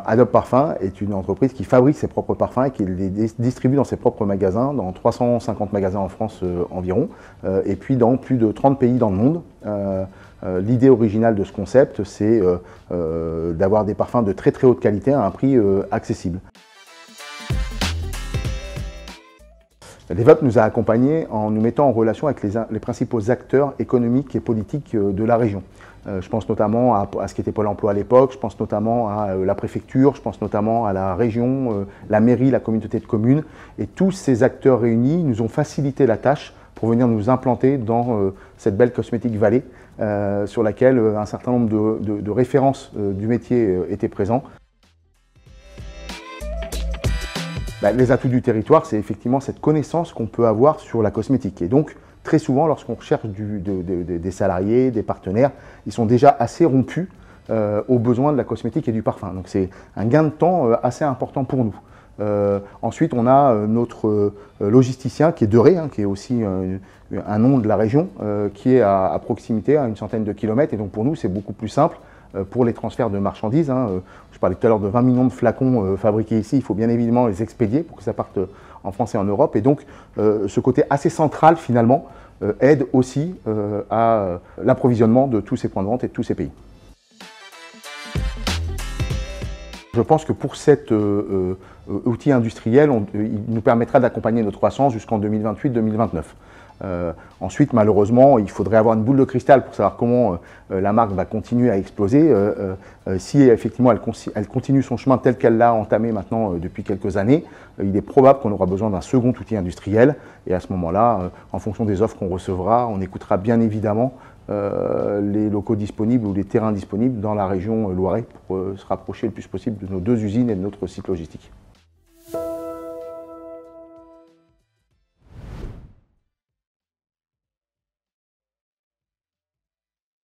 Adobe Parfums est une entreprise qui fabrique ses propres parfums et qui les distribue dans ses propres magasins, dans 350 magasins en France environ, et puis dans plus de 30 pays dans le monde. L'idée originale de ce concept, c'est d'avoir des parfums de très haute qualité à un prix accessible. L'EVOP nous a accompagnés en nous mettant en relation avec les principaux acteurs économiques et politiques de la région. Je pense notamment à ce qui était Pôle emploi à l'époque, je pense notamment à la préfecture, je pense notamment à la région, la mairie, la communauté de communes. Et tous ces acteurs réunis nous ont facilité la tâche pour venir nous implanter dans cette belle Cosmetic Valley sur laquelle un certain nombre de références du métier étaient présents. Les atouts du territoire, c'est effectivement cette connaissance qu'on peut avoir sur la cosmétique. Et donc, très souvent, lorsqu'on recherche des salariés, des partenaires, ils sont déjà assez rompus aux besoins de la cosmétique et du parfum. Donc, c'est un gain de temps assez important pour nous. Ensuite, on a notre logisticien qui est de Ré, qui est aussi un nom de la région, qui est à proximité, à une centaine de kilomètres. Et donc, pour nous, c'est beaucoup plus simple. Pour les transferts de marchandises. Je parlais tout à l'heure de 20 millions de flacons fabriqués ici, il faut bien évidemment les expédier pour que ça parte en France et en Europe. Et donc, ce côté assez central, finalement, aide aussi à l'approvisionnement de tous ces points de vente et de tous ces pays. Je pense que pour cet outil industriel, il nous permettra d'accompagner notre croissance jusqu'en 2028-2029. Ensuite, malheureusement, il faudrait avoir une boule de cristal pour savoir comment la marque va continuer à exploser. Si effectivement elle continue son chemin tel qu'elle l'a entamé maintenant depuis quelques années, il est probable qu'on aura besoin d'un second outil industriel. Et à ce moment-là, en fonction des offres qu'on recevra, on écoutera bien évidemment les locaux disponibles ou les terrains disponibles dans la région Loiret pour se rapprocher le plus possible de nos deux usines et de notre site logistique.